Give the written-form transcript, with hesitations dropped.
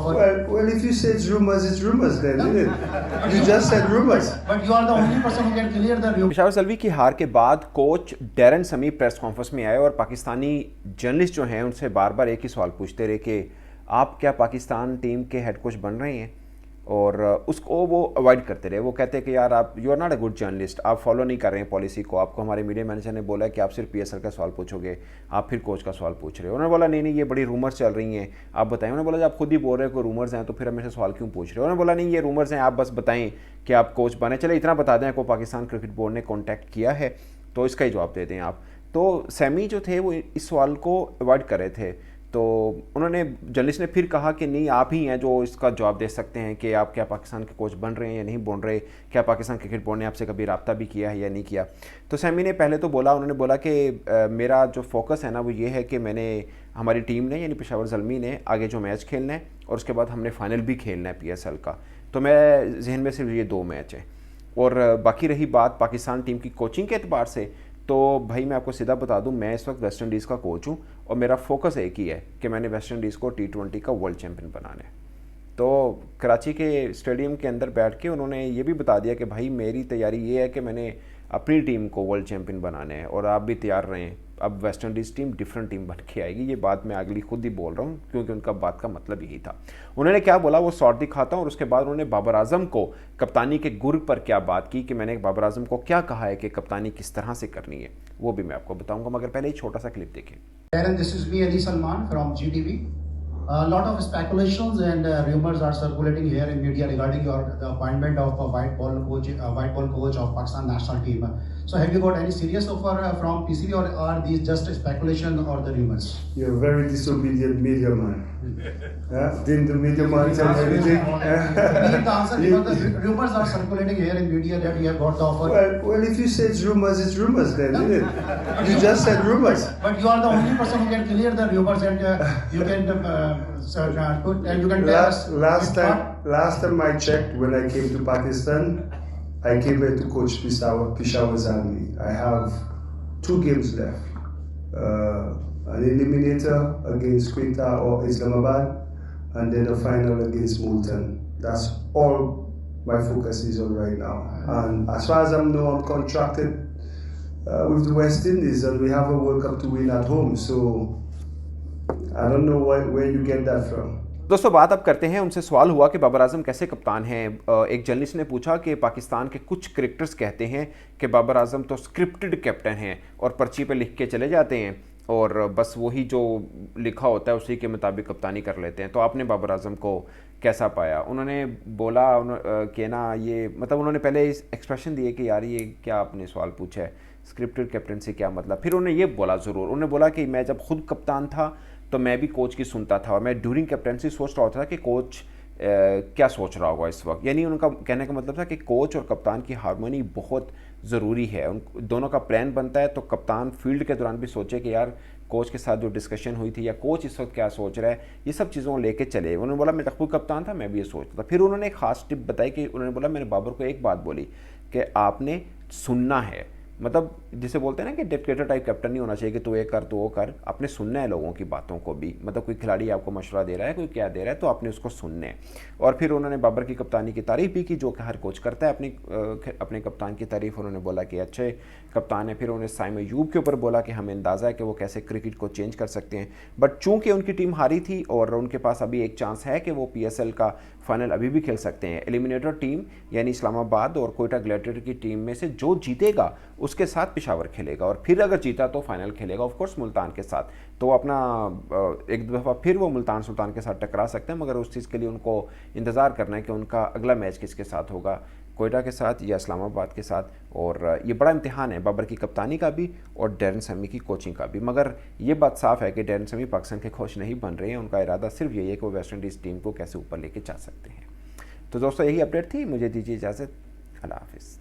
offer. Well, if you say it's rumors then, isn't it? You just said rumors. But you are the only person who can clear the rumors. Peshawar ज़ल्वी की हार के बाद coach Darren समी press conference में आए और Pakistani journalist जो हैं उनसे बार बार एक ही सवाल पूछते रहे कि आप क्या पाकिस्तान टीम के हेड कोच बन रहे हैं, और उसको वो अवॉइड करते रहे। वो कहते हैं कि यार आप you are not a good journalist, आप फॉलो नहीं कर रहे हैं पॉलिसी को, आपको हमारे मीडिया मैनेजर ने बोला कि आप सिर्फ PSL का सवाल पूछोगे, आप फिर कोच का सवाल पूछ रहे हो। उन्होंने बोला नहीं ये बड़ी रूमर्स चल रही हैं, आप बताएं। उन्होंने बोला आप खुद ही बोल रहे हो कि रूमर्स हैं तो फिर हमें से सवाल क्यों पूछ रहे हो। उन्होंने बोला नहीं ये रूमर्स हैं, आप बस बताएं कि आप कोच बने। चले इतना बता दें, आपको पाकिस्तान क्रिकेट बोर्ड ने कॉन्टैक्ट किया है तो इसका ही जवाब दे दें आप। तो सैमी जो थे वो इस सवाल को अवॉइड कर रहे थे। तो उन्होंने जर्नलिस्ट ने फिर कहा कि नहीं आप ही हैं जो इसका जवाब दे सकते हैं कि आप क्या पाकिस्तान के कोच बन रहे हैं या नहीं बन रहे, क्या पाकिस्तान क्रिकेट बोर्ड ने आपसे कभी रब्ता भी किया है या नहीं किया। तो सैमी ने पहले तो बोला, उन्होंने बोला कि मेरा जो फोकस है ना वो ये है कि मैंने हमारी टीम ने यानी पेशावर ज़ल्मी ने आगे जो मैच खेलना है और उसके बाद हमने फाइनल भी खेलना है PSL का, तो मैं जहन में सिर्फ ये 2 मैच हैं। और बाकी रही बात पाकिस्तान टीम की कोचिंग के एतबार से, तो भाई मैं आपको सीधा बता दूं, मैं इस वक्त वेस्ट इंडीज़ का कोच हूं और मेरा फोकस एक ही है कि मैंने वेस्ट इंडीज़ को T20 का वर्ल्ड चैम्पियन बनाना है। तो कराची के स्टेडियम के अंदर बैठ के उन्होंने ये भी बता दिया कि भाई मेरी तैयारी ये है कि मैंने अपनी टीम को वर्ल्ड चैम्पियन बनाना है और आप भी तैयार रहें। अब West Indies team different team बन के आएगी, ये बात मैं अगली खुद ही बोल रहा हूँ क्योंकि उनका बात का मतलब यही था। उन्होंने क्या बोला वो शॉर्ट दिखाता हूँ, और उसके बाद उन्होंने बाबर आजम को कप्तानी के गुर पर क्या बात की कि मैंने बाबर आजम को क्या कहा है कि कप्तानी किस तरह से करनी है, वो भी मैं आपको बताऊंगा, मगर पहले ही छोटा सा क्लिप देखें। Darren, this is me, Ali Salman from GTV. A lot of speculations and rumors are circulating here in media regarding the appointment of a white ball coach of Pakistan national team. So have you got any serious offer from PCB, or are these just speculation or the rumors? You're a very disobedient media man. Didn't the media man tell you anything? We need the answer because the rumors are circulating here in media that you have got the offer. Well, if you say it's rumors then, isn't it? You just said rumors. But you are the only person who can clear the rumors, and you can tell us. Last time I checked, when I came to Pakistan, I came here to coach Peshawar Zalmi. I have 2 games left. An eliminator against Quetta or Islamabad, and then a final against Multan. That's all my focus is on right now. And as far as I know, I'm contracted with the West Indies, and we have a World Cup to win at home. So I don't know where you get that from. दोस्तों बात अब करते हैं, उनसे सवाल हुआ कि बाबर आजम कैसे कप्तान हैं। एक जर्नलिस्ट ने पूछा कि पाकिस्तान के कुछ क्रिकेटर्स कहते हैं कि बाबर आजम तो स्क्रिप्टेड कैप्टन हैं और पर्ची पे लिख के चले जाते हैं और बस वही जो लिखा होता है उसी के मुताबिक कप्तानी कर लेते हैं। तो आपने बाबर आजम को कैसा पाया? उन्होंने बोला कि ना ये मतलब उन्होंने पहले इस एक्सप्रेशन दिए कि यार ये क्या आपने सवाल पूछा है, स्क्रिप्टेड कैप्टन से क्या मतलब। फिर उन्होंने ये बोला ज़रूर, उन्होंने बोला कि मैं जब खुद कप्तान था तो मैं भी कोच की सुनता था और मैं ड्यूरिंग कैप्टनसी सोच रहा होता था कि कोच क्या सोच रहा होगा इस वक्त। यानी उनका कहने का मतलब था कि कोच और कप्तान की हार्मोनी बहुत ज़रूरी है, उन दोनों का प्लान बनता है। तो कप्तान फील्ड के दौरान भी सोचे कि यार कोच के साथ जो डिस्कशन हुई थी या कोच इस वक्त क्या सोच रहा है, ये सब चीज़ों लेके चले। उन्होंने बोला मैं जब खुद कप्तान था मैं भी ये सोचता था। फिर उन्होंने एक ख़ास टिप बताई कि उन्होंने बोला मैंने बाबर को एक बात बोली कि आपने सुनना है, मतलब जिसे बोलते हैं ना कि डिक्टेटर टाइप कैप्टन नहीं होना चाहिए कि तू ये कर तो वो कर, आपने सुनना है लोगों की बातों को भी। मतलब कोई खिलाड़ी आपको मशवरा दे रहा है, कोई क्या दे रहा है, तो आपने उसको सुनना है। और फिर उन्होंने बाबर की कप्तानी की तारीफ़ भी की, जो कि हर कोच करता है अपने कप्तान की तारीफ़। उन्होंने बोला कि अच्छे कप्तान है। फिर उन्होंने साइम अयूब के ऊपर बोला कि हमें अंदाज़ा है कि वो कैसे क्रिकेट को चेंज कर सकते हैं, बट चूँकि उनकी टीम हारी थी और उनके पास अभी एक चांस है कि वो PSL का फाइनल अभी भी खेल सकते हैं। एलिमिनेटर टीम यानी इस्लामाबाद और कोयटा ग्लैडिएटर की टीम में से जो जीतेगा उसके साथ पेशावर खेलेगा, और फिर अगर जीता तो फाइनल खेलेगा ऑफ कोर्स मुल्तान के साथ। तो अपना एक दफ़ा फिर वो मुल्तान सुल्तान के साथ टकरा सकते हैं, मगर उस चीज़ के लिए उनको इंतज़ार करना है कि उनका अगला मैच किसके साथ होगा, कोयटा के साथ या इस्लामाबाद के साथ। और ये बड़ा इम्तिहान है बाबर की कप्तानी का भी और डैरन समी की कोचिंग का भी। मगर ये बात साफ़ है कि डैरन समी पाकिस्तान के कोच नहीं बन रहे हैं, उनका इरादा सिर्फ यही है कि वो वेस्ट इंडीज़ टीम को कैसे ऊपर लेके जा सकते हैं। तो दोस्तों यही अपडेट थी, मुझे दीजिए इजाज़त, अल्लाह हाफिज़।